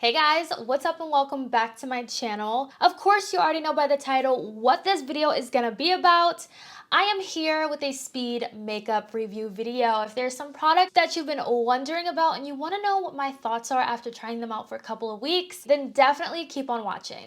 Hey guys, what's up and welcome back to my channel. Of course, you already know by the title what this video is gonna be about. I am here with a speed makeup review video. If there's some products that you've been wondering about and you wanna know what my thoughts are after trying them out for a couple of weeks, then definitely keep on watching.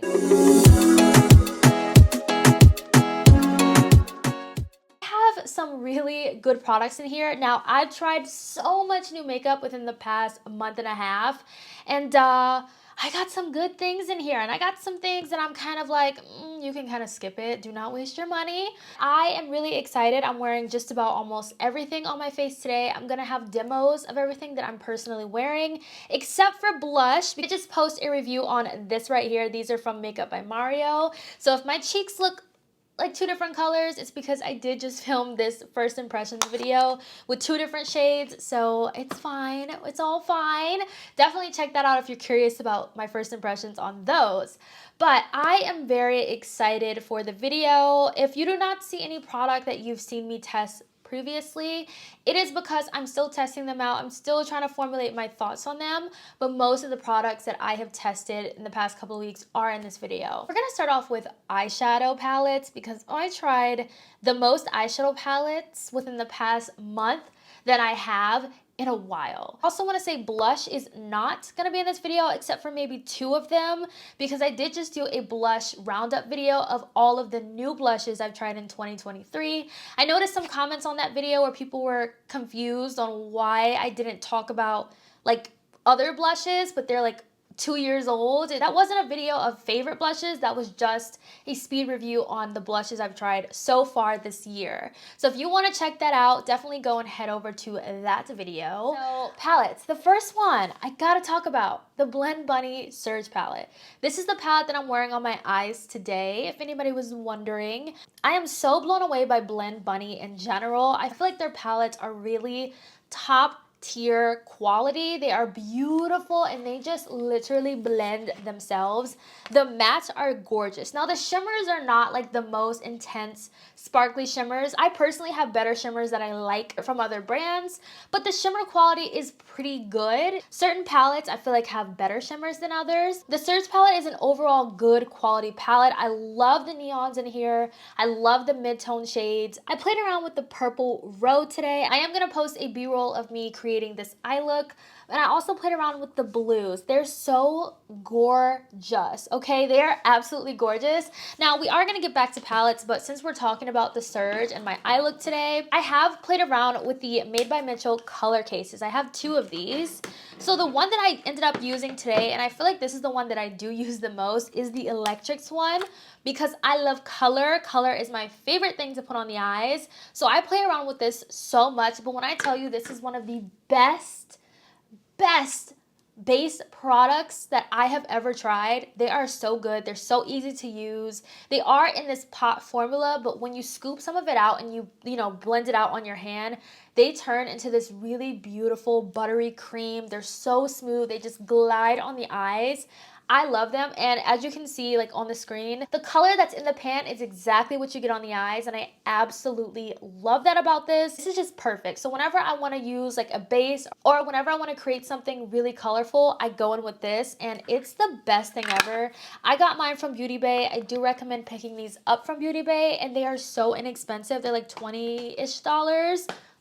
Some really good products in here. Now, I've tried so much new makeup within the past month and a half, and I got some good things in here, and I got some things that I'm kind of like, you can kind of skip it. Do not waste your money. I am really excited. I'm wearing just about almost everything on my face today. I'm gonna have demos of everything that I'm personally wearing, except for blush. I just post a review on this right here. These are from Makeup by Mario. So if my cheeks look like two different colors, it's because I did just film this first impressions video with two different shades, so it's fine. It's all fine. Definitely check that out if you're curious about my first impressions on those. But I am very excited for the video. If you do not see any product that you've seen me test previously, it is because I'm still testing them out. I'm still trying to formulate my thoughts on them, but most of the products that I have tested in the past couple of weeks are in this video. We're gonna start off with eyeshadow palettes because I tried the most eyeshadow palettes within the past month that I have in a while. I also want to say blush is not going to be in this video except for maybe two of them because I did just do a blush roundup video of all of the new blushes I've tried in 2023. I noticed some comments on that video where people were confused on why I didn't talk about like other blushes, but they're like 2 years old. That wasn't a video of favorite blushes. That was just a speed review on the blushes I've tried so far this year. So if you want to check that out, definitely go and head over to that video. So palettes, the first one I gotta talk about, the Blend Bunny Surge palette. This is the palette that I'm wearing on my eyes today, if anybody was wondering. I am so blown away by Blend Bunny in general. I feel like their palettes are really top tier quality. They are beautiful and they just literally blend themselves. The mattes are gorgeous. Now the shimmers are not like the most intense sparkly shimmers. I personally have better shimmers that I like from other brands, but the shimmer quality is pretty good. Certain palettes I feel like have better shimmers than others. The Surge palette is an overall good quality palette. I love the neons in here. I love the mid-tone shades. I played around with the purple road today. I am gonna post a b-roll of me creating this eye look, and I also played around with the blues. They're so gorgeous, okay? They are absolutely gorgeous. Now, we are going to get back to palettes, but since we're talking about the Surge and my eye look today, I have played around with the Made by Mitchell color cases. I have two of these. So the one that I ended up using today, and I feel like this is the one that I do use the most, is the Electrics one, because I love color. Color is my favorite thing to put on the eyes. So I play around with this so much, but when I tell you this is one of the best base products that I have ever tried. They are so good. They're so easy to use. They are in this pot formula, but when you scoop some of it out and you know, blend it out on your hand, they turn into this really beautiful buttery cream. They're so smooth. They just glide on the eyes. I love them, and as you can see like on the screen, the color that's in the pan is exactly what you get on the eyes, and I absolutely love that about this. This is just perfect. So whenever I want to use like a base or whenever I want to create something really colorful, I go in with this, and it's the best thing ever. I got mine from Beauty Bay. I do recommend picking these up from Beauty Bay, and they are so inexpensive. They're like $20-ish.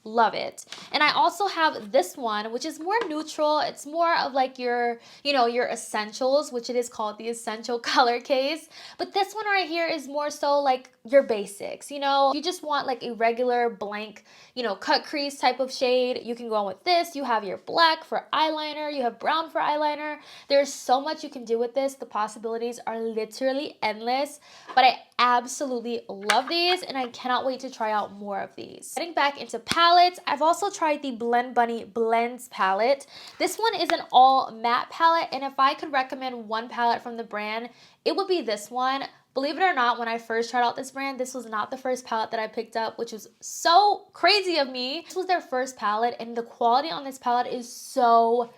Love it. And I also have this one, which is more neutral. It's more of like your, you know, your essentials, which it is called the essential color case. But this one right here is more so like your basics. You know, you just want like a regular blank, you know, cut crease type of shade, you can go on with this. You have your black for eyeliner, you have brown for eyeliner. There's so much you can do with this. The possibilities are literally endless, but I absolutely love these, and I cannot wait to try out more of these. Getting back into palettes, I've also tried the Blend Bunny Blends palette. This one is an all matte palette, and if I could recommend one palette from the brand, it would be this one. Believe it or not, when I first tried out this brand, this was not the first palette that I picked up, which was so crazy of me. This was their first palette, and the quality on this palette is so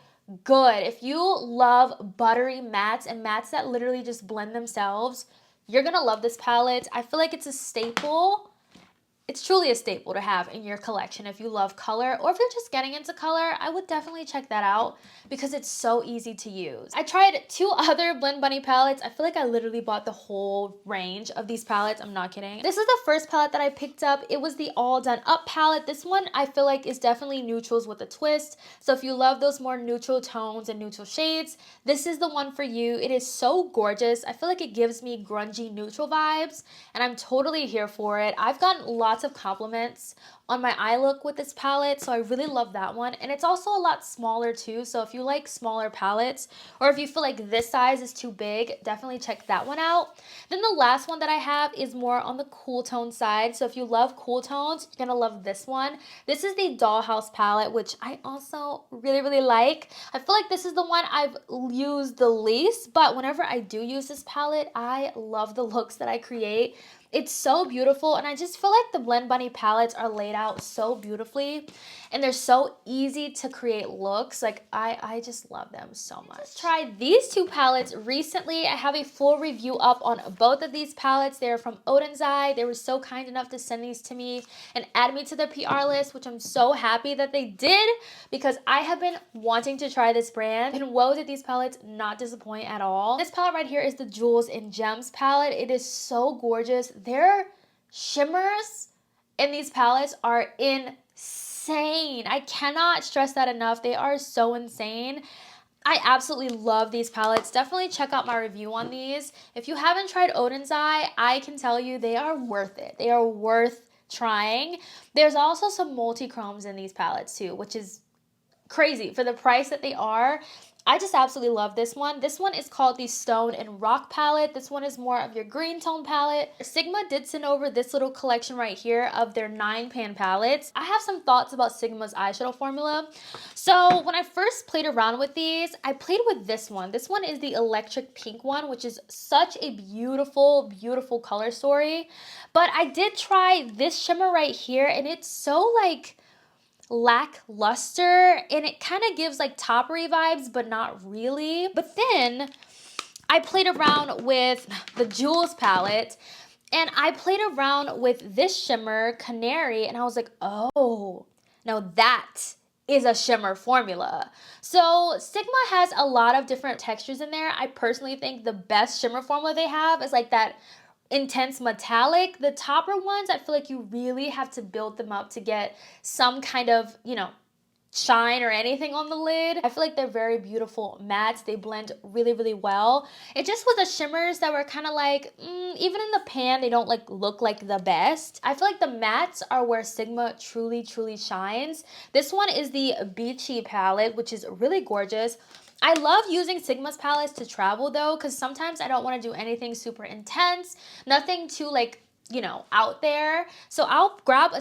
good. If you love buttery mattes and mattes that literally just blend themselves, you're gonna love this palette. I feel like it's a staple it's truly a staple to have in your collection if you love color, or if you're just getting into color, I would definitely check that out because it's so easy to use. I tried 2 other Blend Bunny palettes. I feel like I literally bought the whole range of these palettes. I'm not kidding. This is the first palette that I picked up. It was the All Done Up palette. This one I feel like is definitely neutrals with a twist. So if you love those more neutral tones and neutral shades, this is the one for you. It is so gorgeous. I feel like it gives me grungy neutral vibes, and I'm totally here for it. I've gotten lots of compliments on my eye look with this palette, so I really love that one. And it's also a lot smaller too, so if you like smaller palettes, or if you feel like this size is too big, definitely check that one out. Then the last one that I have is more on the cool tone side, so if you love cool tones, you're gonna love this one. This is the Dollhouse palette, which I also really like. I feel like this is the one I've used the least, but whenever I do use this palette, I love the looks that I create. It's so beautiful, and I just feel like the Blend Bunny palettes are laid out so beautifully, and they're so easy to create looks. Like, I just love them so much. I just tried these 2 palettes recently. I have a full review up on both of these palettes. They're from Odin's Eye. They were so kind enough to send these to me and add me to their PR list, which I'm so happy that they did, because I have been wanting to try this brand, and whoa, did these palettes not disappoint at all. This palette right here is the Jewels and Gems palette. It is so gorgeous. Their shimmers in these palettes are insane. I cannot stress that enough. They are so insane. I absolutely love these palettes. Definitely check out my review on these. If you haven't tried Odin's Eye, I can tell you they are worth it. They are worth trying. There's also some multi-chromes in these palettes too, which is crazy for the price that they are. I just absolutely love this one. This one is called the Stone and Rock palette. This one is more of your green tone palette. Sigma did send over this little collection right here of their 9-pan palettes. I have some thoughts about Sigma's eyeshadow formula. So when I first played around with these, I played with this one. This one is the Electric Pink one, which is such a beautiful color story. But I did try this shimmer right here, and it's so like lackluster, and it kind of gives like toppery vibes, but not really. But then I played around with the Jewels palette, and I played around with this shimmer, Canary, and I was like, oh, now that is a shimmer formula. So Sigma has a lot of different textures in there. I personally think the best shimmer formula they have is like that intense metallic. The topper ones, I feel like you really have to build them up to get some kind of, you know, shine or anything on the lid. I feel like they're very beautiful mattes. They blend really well. It just was the shimmers that were kind of like, even in the pan, they don't like look like the best. I feel like the mattes are where Sigma truly shines. This one is the Beachy palette, which is really gorgeous. I love using Sigma's palettes to travel though, because sometimes I don't want to do anything super intense, nothing too like, you know, out there. So I'll grab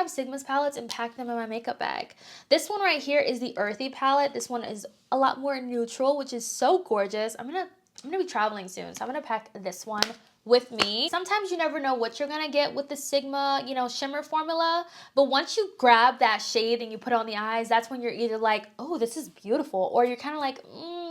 Sigma's palettes and pack them in my makeup bag. This one right here is the Earthy palette. This one is a lot more neutral, which is so gorgeous. I'm gonna be traveling soon, so I'm gonna pack this one with me. Sometimes you never know what you're gonna get with the Sigma, you know, shimmer formula, but once you grab that shade and you put it on the eyes, that's when you're either like, oh, this is beautiful, or you're kind of like,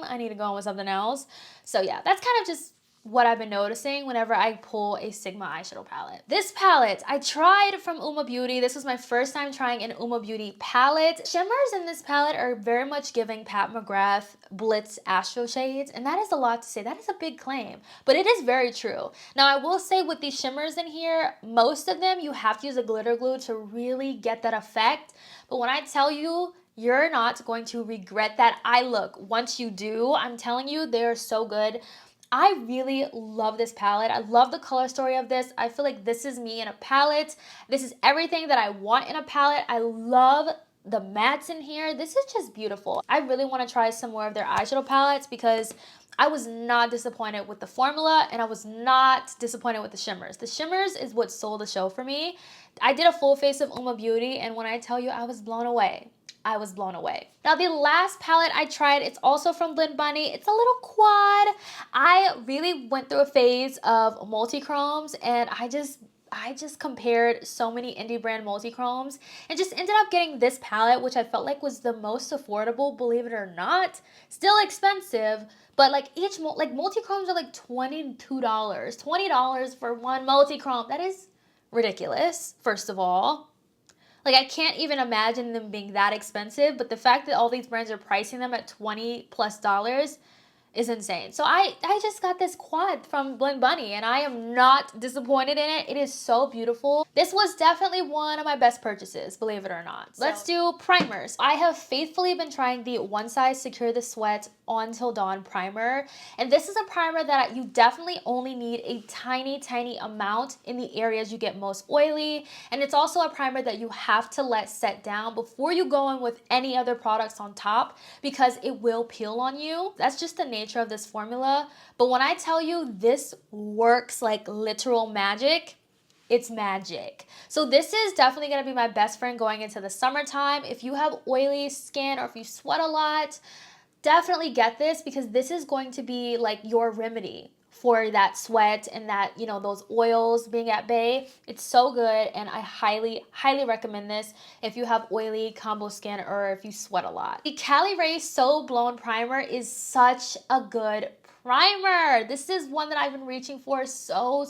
I need to go on with something else. So yeah, that's kind of just what I've been noticing whenever I pull a Sigma eyeshadow palette. This palette I tried from Uma Beauty. This was my first time trying an Uma Beauty palette. Shimmers in this palette are very much giving Pat McGrath Blitz Astro shades, and that is a lot to say. That is a big claim, but it is very true. Now I will say with these shimmers in here, most of them you have to use a glitter glue to really get that effect, but when I tell you, you're not going to regret that eye look once you do. I'm telling you, they're so good. I really love this palette. I love the color story of this. I feel like this is me in a palette. This is everything that I want in a palette. I love the mattes in here. This is just beautiful. I really want to try some more of their eyeshadow palettes because I was not disappointed with the formula, and I was not disappointed with the shimmers. The shimmers is what sold the show for me. I did a full face of Uma Beauty, and when I tell you, I was blown away. I was blown away. Now the last palette I tried, it's also from Blend Bunny. It's a little quad. I really went through a phase of multi-chromes, and I just compared so many indie brand multi-chromes and just ended up getting this palette, which I felt like was the most affordable, believe it or not. Still expensive, but like multi-chromes are like $22, $20 for one multi-chrome. That is ridiculous, first of all. Like, I can't even imagine them being that expensive, but the fact that all these brands are pricing them at $20 plus is insane. So I just got this quad from Blend Bunny and I am not disappointed in it. It is so beautiful. This was definitely one of my best purchases, believe it or not. Let's do primers. I have faithfully been trying the One Size Secure the Sweat On Till Dawn primer, and this is a primer that you definitely only need a tiny amount in the areas you get most oily, and it's also a primer that you have to let set down before you go in with any other products on top because it will peel on you. That's just the nature of this formula. But when I tell you this works like literal magic, it's magic. So this is definitely going to be my best friend going into the summertime. If you have oily skin or if you sweat a lot, definitely get this because this is going to be like your remedy for that sweat and that, you know, those oils being at bay. It's so good and I highly recommend this if you have oily combo skin or if you sweat a lot. The Cali Ray So Blown Primer is such a good primer. This is one that I've been reaching for so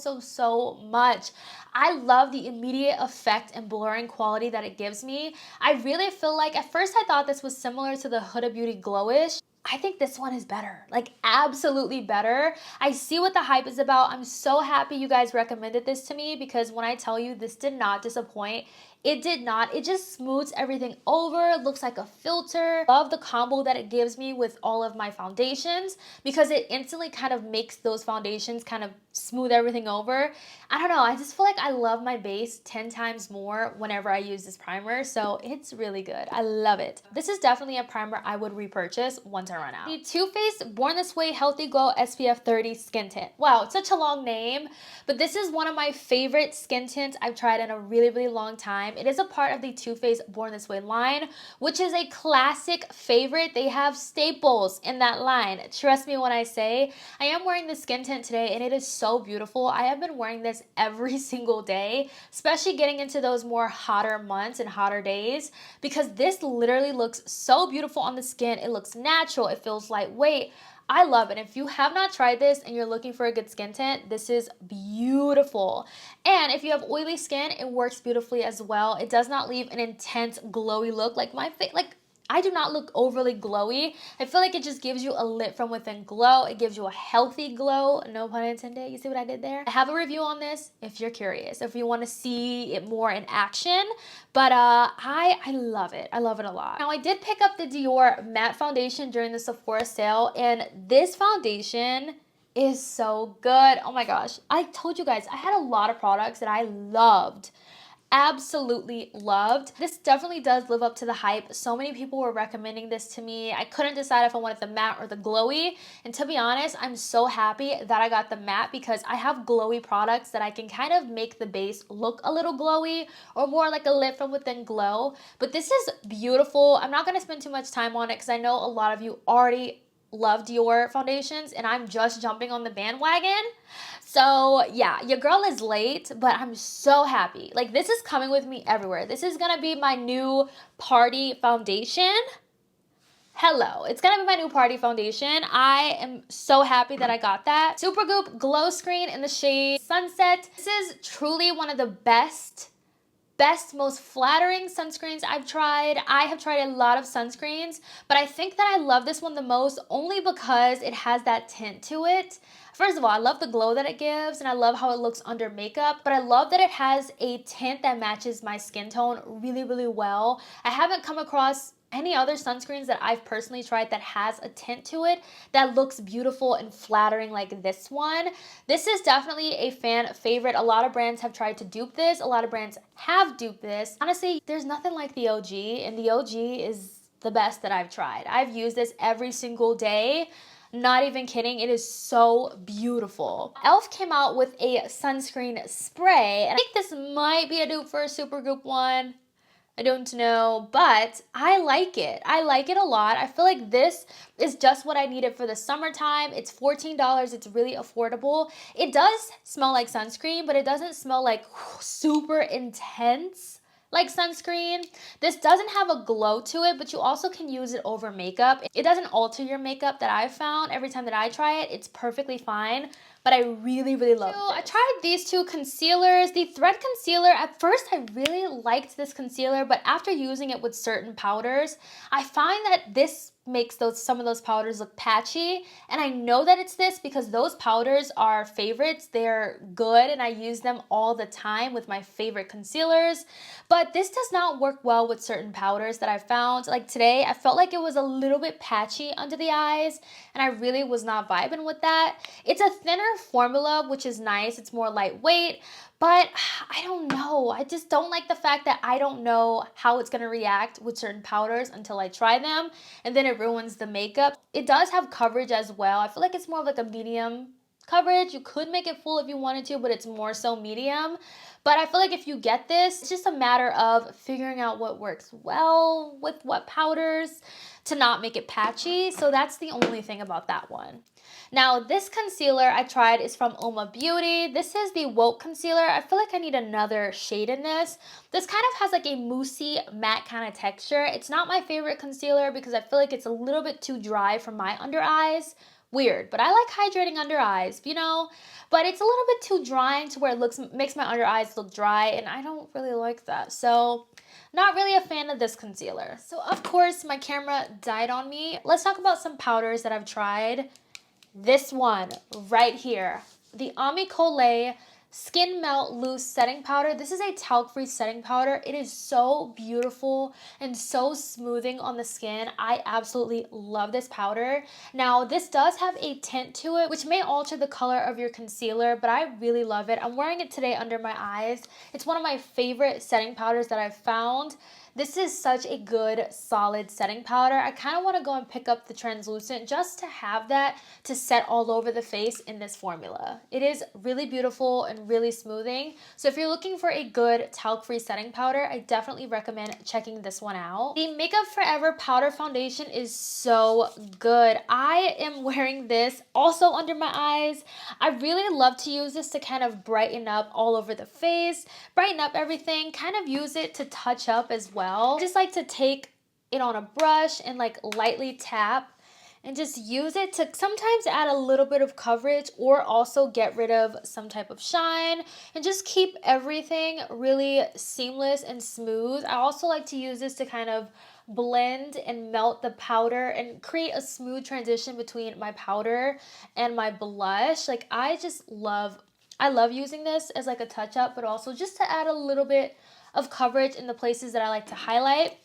much. I love the immediate effect and blurring quality that it gives me. I really feel like at first I thought this was similar to the Huda Beauty Glowish. I think this one is better, like absolutely better. I see what the hype is about. I'm so happy you guys recommended this to me because when I tell you this did not disappoint, it did not. It just smooths everything over. It looks like a filter. Love the combo that it gives me with all of my foundations because it instantly kind of makes those foundations kind of smooth everything over. I don't know. I just feel like I love my base 10 times more whenever I use this primer. So it's really good. I love it. This is definitely a primer I would repurchase once I run out. The Too Faced Born This Way Healthy Glow SPF 30 Skin Tint. Wow, it's such a long name, but this is one of my favorite skin tints I've tried in a really long time. It is a part of the Too Faced Born This Way line, which is a classic favorite. They have staples in that line. Trust me when I say. I am wearing the skin tint today and it is so beautiful. I have been wearing this every single day, especially getting into those more hotter months and hotter days because this literally looks so beautiful on the skin. It looks natural. It feels lightweight. I love it. If you have not tried this and you're looking for a good skin tint, this is beautiful. And if you have oily skin, it works beautifully as well. It does not leave an intense glowy look like my face. Like, I do not look overly glowy. I feel like it just gives you a lit from within glow. It gives you a healthy glow. No pun intended. You see what I did there? I have a review on this if you're curious, if you want to see it more in action. But I love it. I love it a lot. Now, I did pick up the Dior matte foundation during the Sephora sale, and this foundation is so good. Oh my gosh. I told you guys, I had a lot of products that I loved. Absolutely loved. This definitely does live up to the hype. So many people were recommending this to me. I couldn't decide if I wanted the matte or the glowy. And to be honest, I'm so happy that I got the matte because I have glowy products that I can kind of make the base look a little glowy or more like a lit from within glow. But this is beautiful. I'm not going to spend too much time on it because I know a lot of you already love Dior foundations and I'm just jumping on the bandwagon. So yeah, your girl is late, but I'm so happy. Like, this is coming with me everywhere. This is gonna be my new party foundation. Hello, it's gonna be my new party foundation. I am so happy that I got that. Supergoop Glow Screen in the shade Sunset. This is truly one of the best, most flattering sunscreens I've tried. I have tried a lot of sunscreens, but I think that I love this one the most only because it has that tint to it. First of all, I love the glow that it gives and I love how it looks under makeup, but I love that it has a tint that matches my skin tone really well. I haven't come across any other sunscreens that I've personally tried that has a tint to it that looks beautiful and flattering like this one. This is definitely a fan favorite. A lot of brands have tried to dupe this. A lot of brands have duped this. Honestly, there's nothing like the OG, and the OG is the best that I've tried. I've used this every single day. Not even kidding, it is so beautiful. e.l.f. came out with a sunscreen spray, and I think this might be a dupe for a Supergoop one. I don't know, but I like it. I like it a lot. I feel like this is just what I needed for the summertime. It's $14. It's really affordable. It does smell like sunscreen, but it doesn't smell like super intense like sunscreen. This doesn't have a glow to it, but you also can use it over makeup. It doesn't alter your makeup that I've found. Every time that I try it, it's perfectly fine, but I really, really love it. I tried these two concealers. The Thread Concealer, at first I really liked this concealer, but after using it with certain powders, I find that this makes some of those powders look patchy, and I know that it's this because those powders are favorites. They're good and I use them all the time with my favorite concealers, but this does not work well with certain powders that I found. Like today, I felt like it was a little bit patchy under the eyes and I really was not vibing with that. It's a thinner formula, which is nice. It's more lightweight, but I don't know. I just don't like the fact that I don't know how it's going to react with certain powders until I try them, and then it ruins the makeup. It does have coverage as well. I feel like it's more of like a medium coverage. You could make it full if you wanted to, but it's more so medium. But I feel like if you get this, it's just a matter of figuring out what works well with what powders to not make it patchy. So that's the only thing about that one. Now, this concealer I tried is from Oma Beauty. This is the Woke Concealer. I feel like I need another shade in this. This kind of has like a moussey matte kind of texture. It's not my favorite concealer because I feel like it's a little bit too dry for my under eyes. Weird, but I like hydrating under eyes, you know? But it's a little bit too drying to where it makes my under eyes look dry, and I don't really like that. So, not really a fan of this concealer. So, of course, my camera died on me. Let's talk about some powders that I've tried. This one right here, the Ami Colé Skin Melt Loose Setting Powder. This is a talc-free setting powder. It is so beautiful and so smoothing on the skin. I absolutely love this powder. Now, this does have a tint to it, which may alter the color of your concealer, but I really love it. I'm wearing it today under my eyes. It's one of my favorite setting powders that I've found. This is such a good, solid setting powder. I kind of want to go and pick up the translucent just to have that to set all over the face in this formula. It is really beautiful and really smoothing. So if you're looking for a good talc-free setting powder, I definitely recommend checking this one out. The Makeup Forever Powder Foundation is so good. I am wearing this also under my eyes. I really love to use this to kind of brighten up all over the face, brighten up everything, kind of use it to touch up as well. I just like to take it on a brush and like lightly tap and just use it to sometimes add a little bit of coverage or also get rid of some type of shine and just keep everything really seamless and smooth. I also like to use this to kind of blend and melt the powder and create a smooth transition between my powder and my blush. Like I love using this as like a touch up, but also just to add a little bit of coverage in the places that I like to highlight.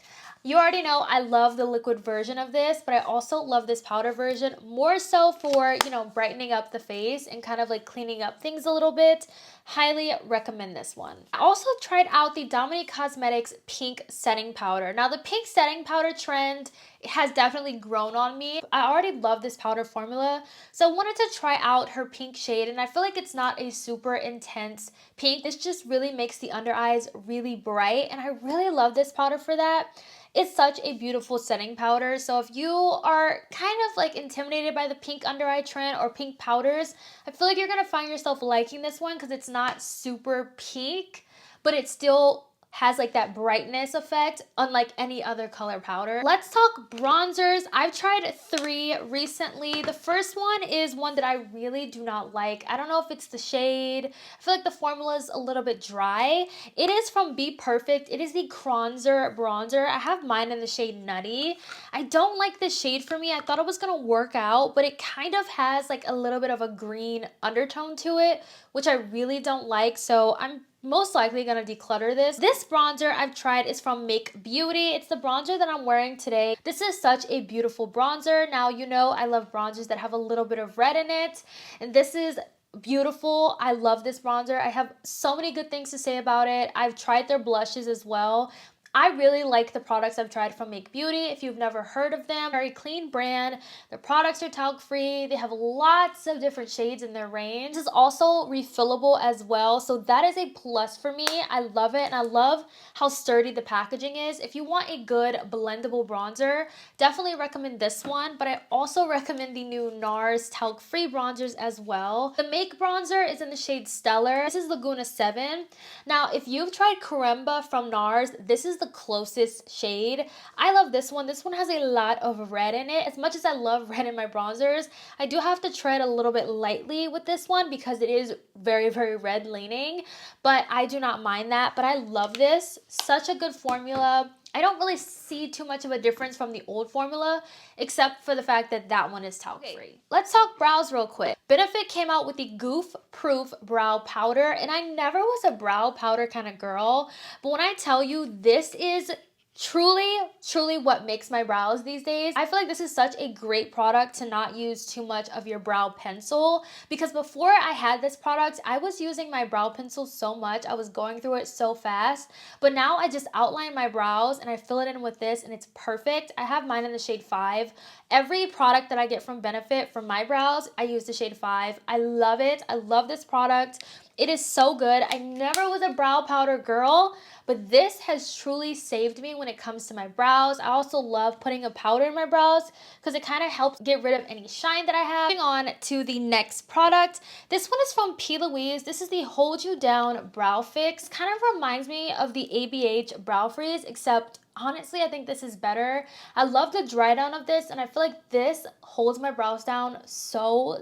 You already know I love the liquid version of this, but I also love this powder version more so for, you know, brightening up the face and kind of like cleaning up things a little bit. Highly recommend this one. I also tried out the Dominique Cosmetics pink setting powder. Now the pink setting powder trend has definitely grown on me. I already love this powder formula, so I wanted to try out her pink shade, and I feel like it's not a super intense pink. This just really makes the under eyes really bright, and I really love this powder for that. It's such a beautiful setting powder. So if you are kind of like intimidated by the pink under eye trend or pink powders, I feel like you're going to find yourself liking this one because it's not super pink, but it still has like that brightness effect unlike any other color powder. Let's talk bronzers. I've tried 3 recently. The first one is one that I really do not like. I don't know if it's the shade. I feel like the formula is a little bit dry. It is from Be Perfect. It is the Cronzer bronzer. I have mine in the shade Nutty. I don't like this shade for me. I thought it was gonna work out, but it kind of has like a little bit of a green undertone to it, which I really don't like. So I'm most likely gonna declutter this. This bronzer I've tried is from Make Beauty. It's the bronzer that I'm wearing today. This is such a beautiful bronzer. Now, you know I love bronzers that have a little bit of red in it, and this is beautiful. I love this bronzer. I have so many good things to say about it. I've tried their blushes as well. I really like the products I've tried from Make Beauty. If you've never heard of them, very clean brand. Their products are talc free. They have lots of different shades in their range. This is also refillable as well, so that is a plus for me. I love it, and I love how sturdy the packaging is. If you want a good blendable bronzer, definitely recommend this one, but I also recommend the new NARS talc free bronzers as well. The Make bronzer is in the shade Stellar. This is Laguna 7. Now, if you've tried Caramba from NARS, this is the closest shade. I love this one. This one has a lot of red in it. As much as I love red in my bronzers, I do have to tread a little bit lightly with this one because it is very, very red leaning, but I do not mind that. But I love this. Such a good formula. I don't really see too much of a difference from the old formula, except for the fact that that one is talc free. Okay, let's talk brows real quick. Benefit came out with the Goof Proof Brow Powder, and I never was a brow powder kind of girl, but when I tell you this is truly what makes my brows these days. I feel like this is such a great product to not use too much of your brow pencil, because before I had this product, I was using my brow pencil so much. I was going through it so fast, but now I just outline my brows and I fill it in with this and it's perfect. I have mine in the shade 5. Every product that I get from Benefit for my brows, I use the shade 5. I love it. I love this product. It is so good. I never was a brow powder girl, but this has truly saved me when it comes to my brows. I also love putting a powder in my brows because it kind of helps get rid of any shine that I have. Moving on to the next product. This one is from P. Louise. This is the Hold You Down Brow Fix. Kind of reminds me of the ABH Brow Freeze, except honestly, I think this is better. I love the dry down of this, and I feel like this holds my brows down so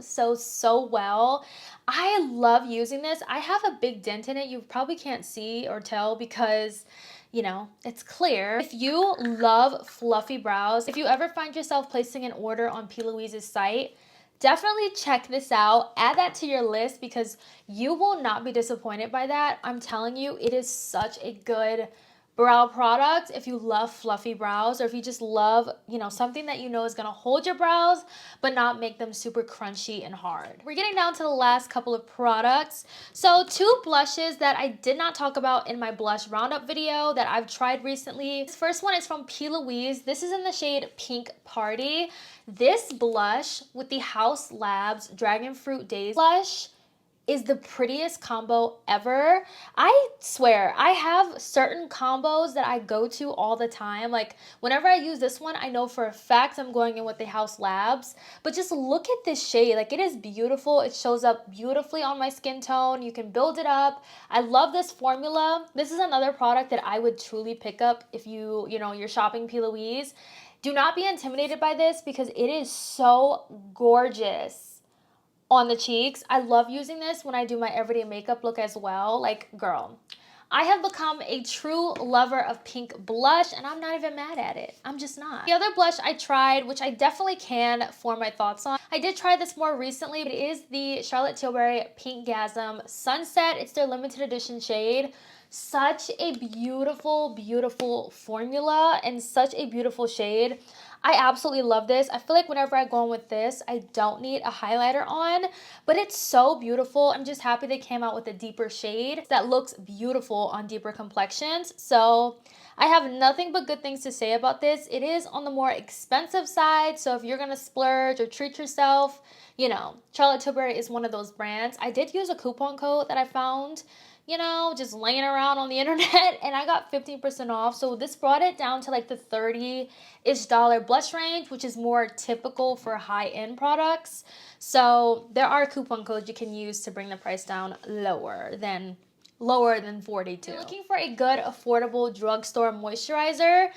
well. I love using this. I have a big dent in it. You probably can't see or tell because, you know, it's clear. If you love fluffy brows, if you ever find yourself placing an order on P. Louise's site, definitely check this out. Add that to your list because you will not be disappointed by that. I'm telling you, it is such a good brow product if you love fluffy brows, or if you just love, you know, something that you know is gonna hold your brows but not make them super crunchy and hard. We're getting down to the last couple of products. So 2 blushes that I did not talk about in my blush roundup video that I've tried recently. This first one is from P. Louise. This is in the shade Pink Party. This blush with the House Labs Dragon Fruit Days blush is the prettiest combo ever. I swear, I have certain combos that I go to all the time. Like whenever I use this one, I know for a fact I'm going in with the House Labs. But just look at this shade. Like it is beautiful. It shows up beautifully on my skin tone. You can build it up. I love this formula. This is another product that I would truly pick up if you're shopping P. Louise. Do not be intimidated by this because it is so gorgeous on the cheeks. I love using this when I do my everyday makeup look as well. Like, girl, I have become a true lover of pink blush and I'm not even mad at it. I'm just not. The other blush I tried, which I definitely can form my thoughts on. I did try this more recently, but it is the Charlotte Tilbury Pinkgasm Sunset. It's their limited edition shade. Such a beautiful formula and such a beautiful shade. I absolutely love this. I feel like whenever I go in with this, I don't need a highlighter on, but it's so beautiful. I'm just happy they came out with a deeper shade that looks beautiful on deeper complexions. So I have nothing but good things to say about this. It is on the more expensive side, so if you're gonna splurge or treat yourself, you know, Charlotte Tilbury is one of those brands. I did use a coupon code that I found, you know, just laying around on the internet, and I got 15% off. So this brought it down to like the $30-ish blush range, which is more typical for high-end products. So there are coupon codes you can use to bring the price down lower than 42. You're looking for a good, affordable drugstore moisturizer?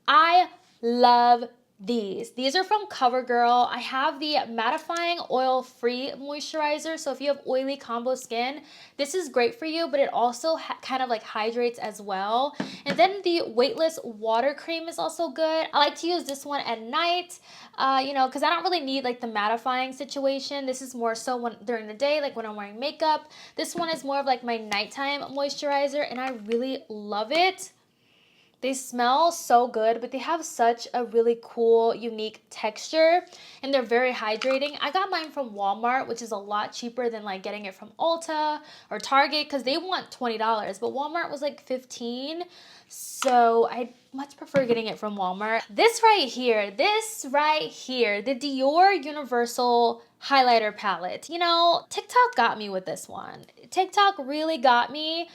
I love these. These are from CoverGirl. I have the mattifying oil-free moisturizer. So if you have oily combo skin, this is great for you, but it also kind of like hydrates as well. And then the weightless water cream is also good. I like to use this one at night, because I don't really need like the mattifying situation. This is more so during the day, like when I'm wearing makeup. This one is more of like my nighttime moisturizer, and I really love it. They smell so good, but they have such a really cool, unique texture, and they're very hydrating. I got mine from Walmart, which is a lot cheaper than like getting it from Ulta or Target, because they want $20, but Walmart was like 15. So I much prefer getting it from Walmart. This right here, the Dior Universal highlighter palette. You know, TikTok got me with this one. TikTok really got me.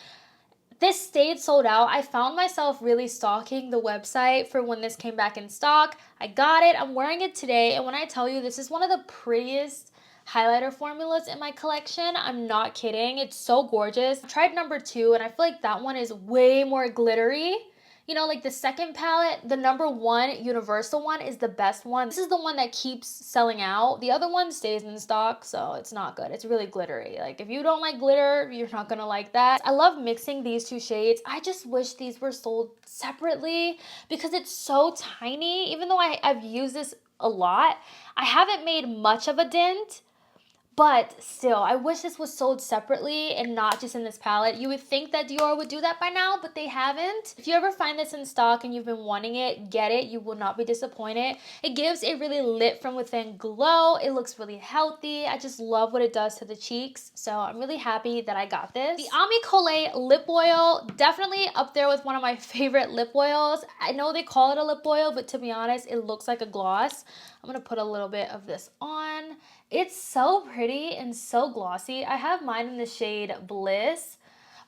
This stayed sold out. I found myself really stalking the website for when this came back in stock. I got it. I'm wearing it today. And when I tell you, this is one of the prettiest highlighter formulas in my collection. I'm not kidding. It's so gorgeous. I tried number 2, and I feel like that one is way more glittery. You know, like the second palette, the number 1 universal one is the best one. This is the one that keeps selling out. The other one stays in stock, so it's not good. It's really glittery. Like if you don't like glitter, you're not gonna like that. I love mixing these 2 shades. I just wish these were sold separately because it's so tiny. Even though I've used this a lot, I haven't made much of a dent. But still, I wish this was sold separately and not just in this palette. You would think that Dior would do that by now, but they haven't. If you ever find this in stock and you've been wanting it, get it. You will not be disappointed. It gives a really lit from within glow. It looks really healthy. I just love what it does to the cheeks. So I'm really happy that I got this. The Ami Colé lip oil, definitely up there with one of my favorite lip oils. I know they call it a lip oil, but to be honest, it looks like a gloss. I'm going to put a little bit of this on. It's so pretty and so glossy. I have mine in the shade Bliss,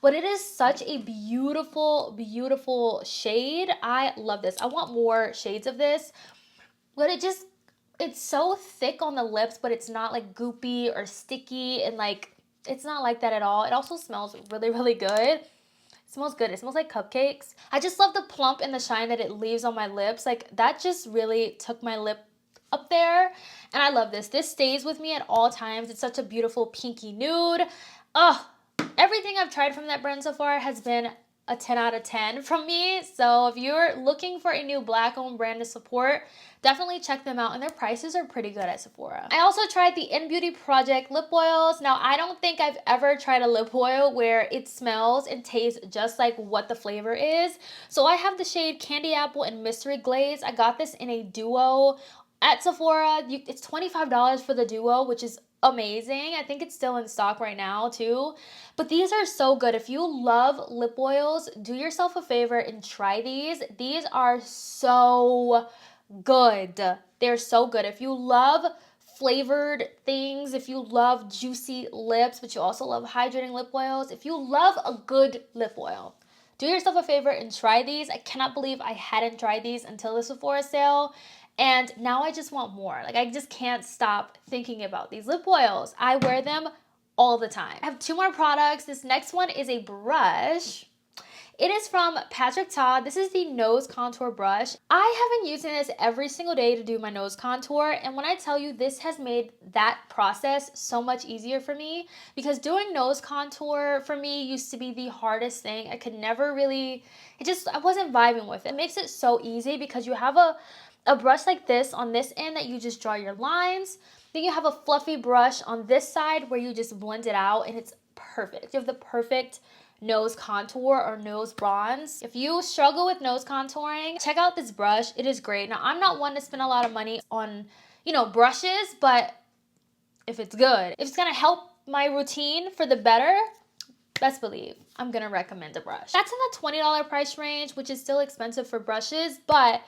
but it is such a beautiful, beautiful shade. I love this. I want more shades of this, but it's so thick on the lips, but it's not like goopy or sticky, and like, it's not like that at all. It also smells really, really good. It smells good. It smells like cupcakes. I just love the plump and the shine that it leaves on my lips. Like that just really took my lip up there, and I love this. This stays with me at all times. It's such a beautiful pinky nude. Oh, everything I've tried from that brand so far has been a 10 out of 10 from me. So if you're looking for a new black-owned brand to support, definitely check them out, and their prices are pretty good at Sephora. I also tried the In Beauty Project lip oils. Now, I don't think I've ever tried a lip oil where it smells and tastes just like what the flavor is. So I have the shade Candy Apple and Mystery Glaze. I got this in a duo at Sephora. It's $25 for the duo, which is amazing. I think it's still in stock right now too. But these are so good. If you love lip oils, do yourself a favor and try these. These are so good. They're so good. If you love flavored things, if you love juicy lips, but you also love hydrating lip oils, if you love a good lip oil, do yourself a favor and try these. I cannot believe I hadn't tried these until the Sephora sale. And now I just want more. Like, I just can't stop thinking about these lip oils. I wear them all the time. I have 2 more products. This next one is a brush. It is from Patrick Ta. This is the nose contour brush. I have been using this every single day to do my nose contour, and when I tell you, this has made that process so much easier for me, because doing nose contour for me used to be the hardest thing. I could never really, I wasn't vibing with it. It makes it so easy because you have a brush like this on this end that you just draw your lines. Then you have a fluffy brush on this side where you just blend it out, and it's perfect. You have the perfect nose contour or nose bronze. If you struggle with nose contouring, check out this brush. It is great. Now, I'm not one to spend a lot of money on, brushes, but if it's good, if it's gonna help my routine for the better, best believe I'm gonna recommend a brush. That's in the $20 price range, which is still expensive for brushes, but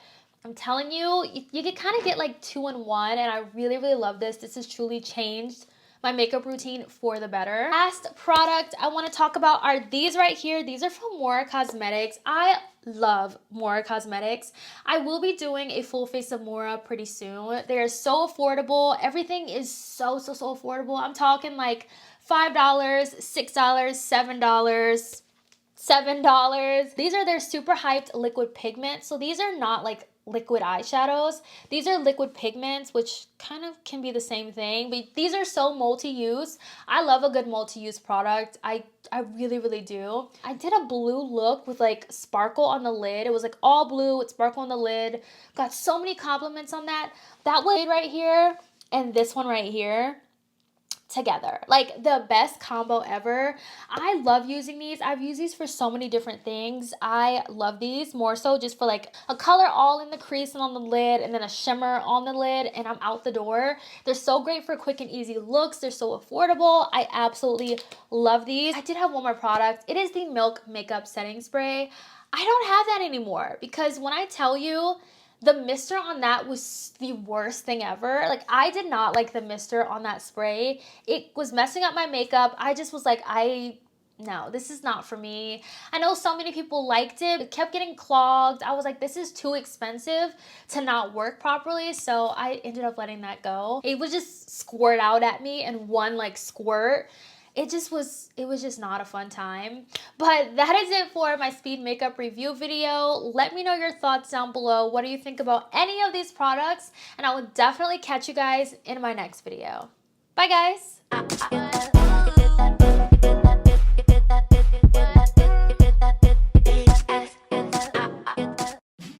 I'm telling you, you can kind of get like 2 in 1, and I really, really love this. This has truly changed my makeup routine for the better. Last product I want to talk about are these right here. These are from Mora Cosmetics. I love Mora Cosmetics. I will be doing a full face of Mora pretty soon. They're so affordable. Everything is so affordable. I'm talking like $5, $6, $7. These are their super hyped liquid pigments. So these are not like liquid eyeshadows. These are liquid pigments, which kind of can be the same thing, but these are so multi-use. I love a good multi-use product. I really, really do. I did a blue look with like sparkle on the lid. It was like all blue with sparkle on the lid. Got so many compliments on that. That one right here and this one right here. together. Like the best combo ever. I love using these. I've used these for so many different things. I love these more so just for like a color all in the crease and on the lid, and then a shimmer on the lid, and I'm out the door. They're so great for quick and easy looks. They're so affordable. I absolutely love these. I did have one more product. It is the Milk Makeup Setting Spray. I don't have that anymore because when I tell you, the mister on that was the worst thing ever. Like, I did not like the mister on that spray. It was messing up my makeup. I just was like, no, this is not for me. I know so many people liked it. It kept getting clogged. I was like, this is too expensive to not work properly. So I ended up letting that go. It would just squirt out at me in one like squirt. It was just not a fun time. But that is it for my speed makeup review video. Let me know your thoughts down below. What do you think about any of these products? And I will definitely catch you guys in my next video. Bye guys.